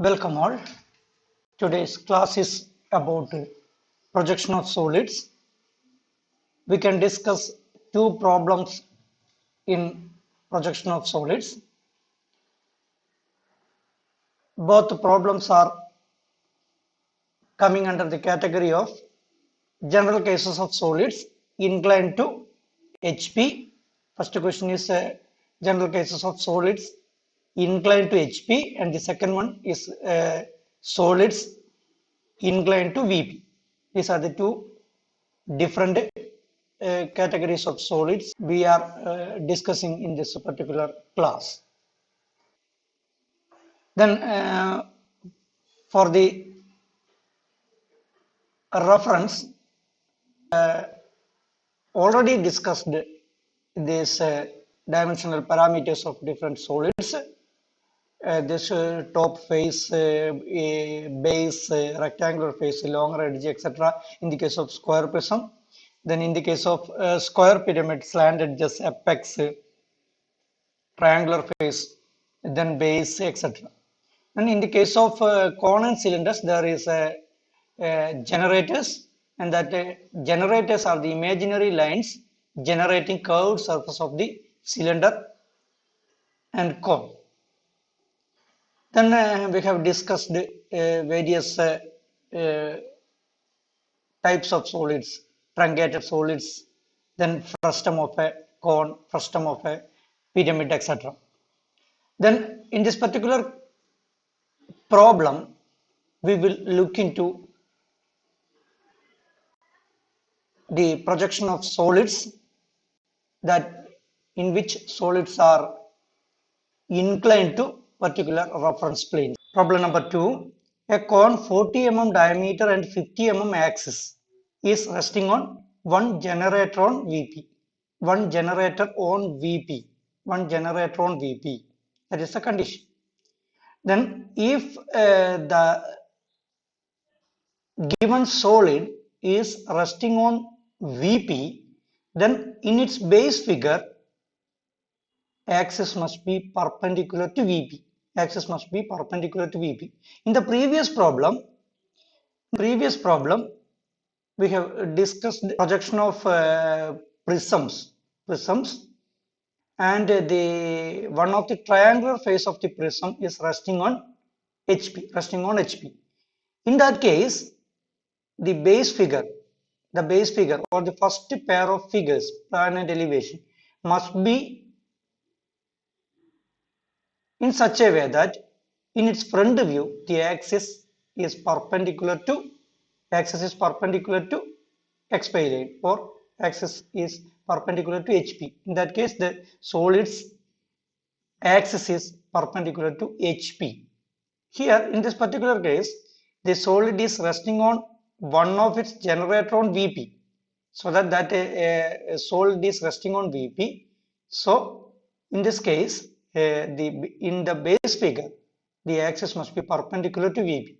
Welcome all. Today's class is about projection of solids. We can discuss two problems in projection of solids. Both problems are coming under the category of general cases of solids inclined to HP. First question is general cases of solids inclined to HP, and the second one is solids inclined to VP. These are the two different categories of solids we are discussing in this particular class. Then for the reference, already discussed these dimensional parameters of different solids. This top face, base, rectangular face, long edge, etc. in the case of square prism. Then in the case of square pyramid, slant edges, apex, triangular face, then base, etc. And in the case of cone and cylinders, there is generators, and that generators are the imaginary lines generating curved surface of the cylinder and cone. Then we have discussed various types of solids, truncated solids, then frustum of a cone, frustum of a pyramid, etc. Then in this particular problem, we will look into the projection of solids, that in which solids are inclined to particular reference plane. Problem number 2. A cone 40 mm diameter and 50 mm axis is resting on one generator on VP. One generator on VP. One generator on VP. That is the condition. Then if the given solid is resting on VP, then in its base figure, axis must be perpendicular to VP. Axis must be perpendicular to VP. In the previous problem, we have discussed the projection of prisms, and the one of the triangular face of the prism is resting on HP. In that case, the base figure or the first pair of figures, plan and elevation, must be in such a way that in its front view the axis is perpendicular to XY line, or axis is perpendicular to HP. In that case, the solid's axis is perpendicular to HP. Here in this particular case, the solid is resting on one of its generator on VP, so that a solid is resting on VP. So in this case, in the base figure, the axis must be perpendicular to VP.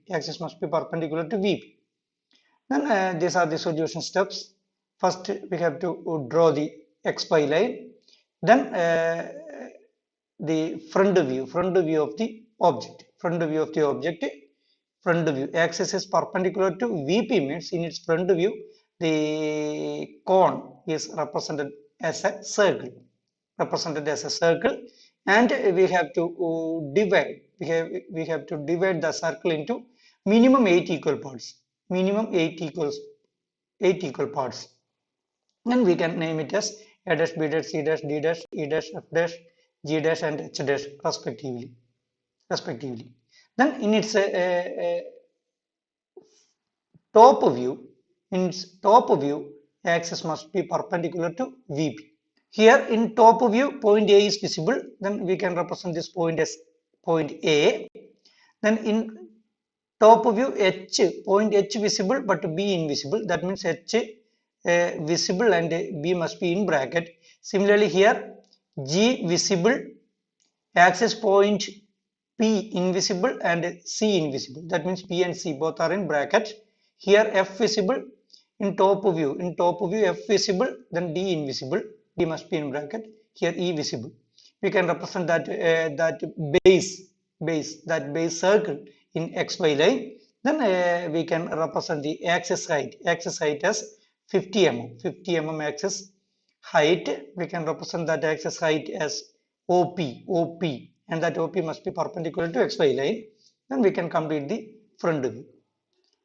Then these are the solution steps. First, we have to draw the XY line. Then the front view of the object. Axis is perpendicular to VP means in its front view, the cone is represented as a circle. And we have to divide. We have to divide the circle into minimum 8 equal parts. And we can name it as A dash, B dash, C dash, D dash, E dash, F dash, G dash, and H dash respectively. Then in its top view, axis must be perpendicular to VP. Here in top view, point A is visible. Then we can represent this point as point A. Then in top view, point H visible but B invisible. That means H visible and B must be in bracket. Similarly here, G visible, axis point P invisible and C invisible. That means P and C both are in bracket. Here F visible in top view, F visible, then D invisible. D must be in bracket. Here E visible. We can represent that base circle in xy line, then we can represent the axis height as 50 mm. 50 mm axis height, we can represent that axis height as OP, and that OP must be perpendicular to xy line. Then we can complete the front view,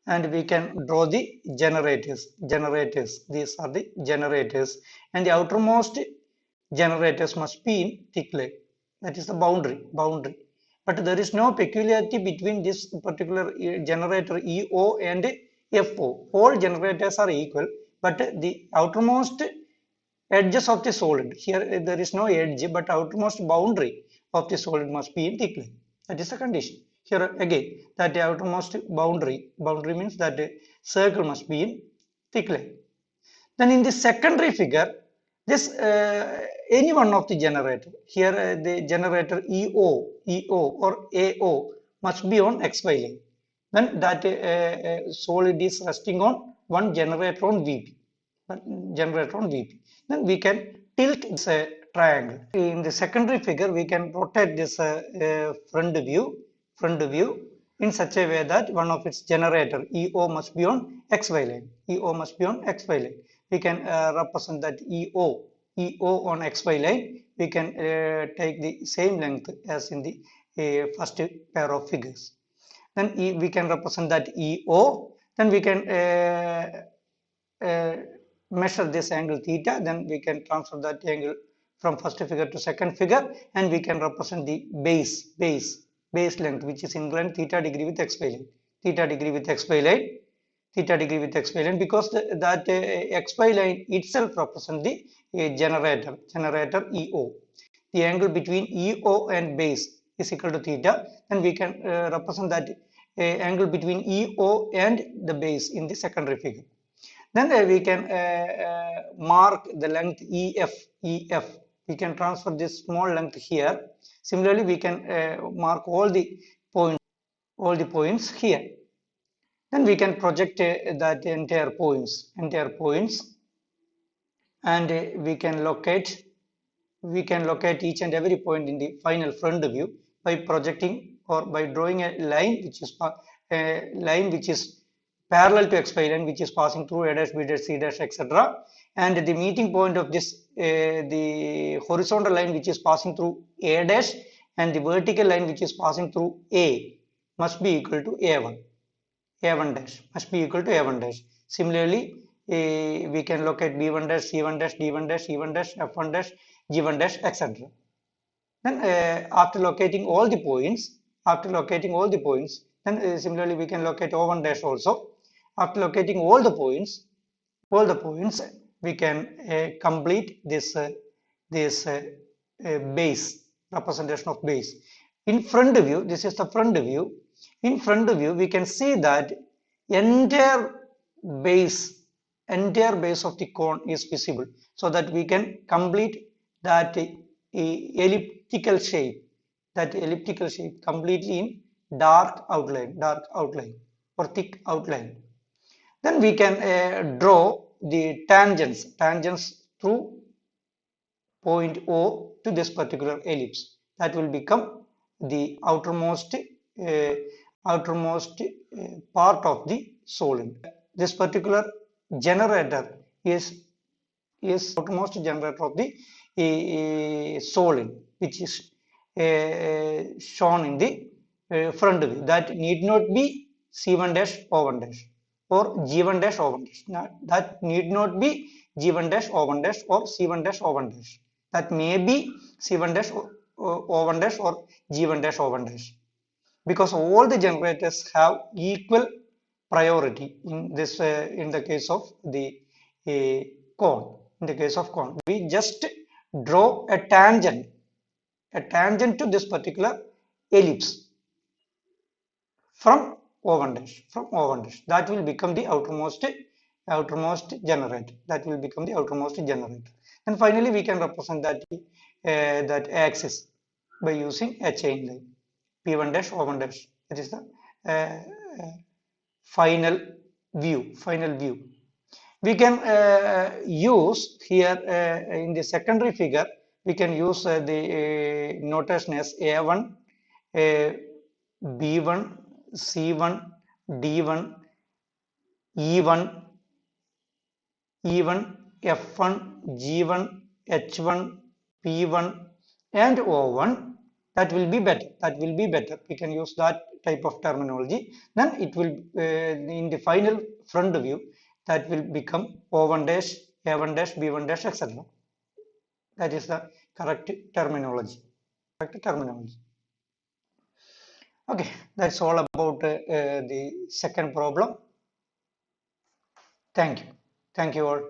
and we can draw the generators. These are the generators, and the outermost generators must be in thick line. That is the boundary. But there is no peculiarity between this particular generator EO and FO. All generators are equal, but the outermost edges of the solid, here there is no edge, but outermost boundary of the solid must be in thick line. That is the condition. Here again, that the outermost boundary means that the circle must be in thick line. Then in the secondary figure, this any one of the generator, here the generator EO or AO must be on XY line. Then that solid is resting on one generator on VP. Then we can tilt this triangle. In the secondary figure, we can rotate this front view in such a way that one of its generator EO must be on XY line. We can represent that EO on XY line. We can take the same length as in the first pair of figures. Then we can represent that EO. Then we can measure this angle theta. Then we can transfer that angle from first figure to second figure, and we can represent the base length, which is inclined theta degree with xy line. Because that xy line itself represents the generator EO. The angle between EO and base is equal to theta, and we can represent that angle between EO and the base in the secondary figure. Then we can mark the length EF. We can transfer this small length here. Similarly, we can mark all the points here. Then we can project that entire points, and we can locate each and every point in the final front view by projecting or by drawing a line which is parallel to xy line, which is passing through a dash, b dash, c dash, etc. And the meeting point of this the horizontal line which is passing through a dash, and the vertical line which is passing through a must be equal to a1 dash. Similarly, we can locate b1 dash, c1 dash, d1 dash, e1 dash, f1 dash, g1 dash, etc. Then after locating all the points, then similarly we can locate o1 dash also. After locating all the points, we can complete this base representation of base. In front view, this is the front view. In front view, we can see that entire base of the cone is visible, so that we can complete that elliptical shape completely in dark outline or thick outline. Then we can draw the tangents through point O to this particular ellipse. That will become the outermost part of the solid. This particular generator is outermost generator of the solid, which is shown in the front view. That need not be C1 dash O1 dash or G1 dash O1 dash. That need not be G1 dash O1 dash or C1 dash O1 dash. That may be C1 dash O1 dash or G1 dash O1 dash, because all the generators have equal priority in this in the case of the cone. We just draw a tangent to this particular ellipse from O1 dash. That will become the outermost generator. And finally, we can represent that axis by using a chain line, P1 dash O1 dash. That is the final view. We can use here in the secondary figure, we can use the notation as A1, B1, C1, D1, E1, E1, F1, G1, H1, P1, and O1. That will be better. That will be better. We can use that type of terminology. Then it will, in the final front view, that will become O1 dash, A1 dash, B1 dash, etc. That is the correct terminology. Correct terminology. Okay, that's all about the second problem. Thank you. Thank you all.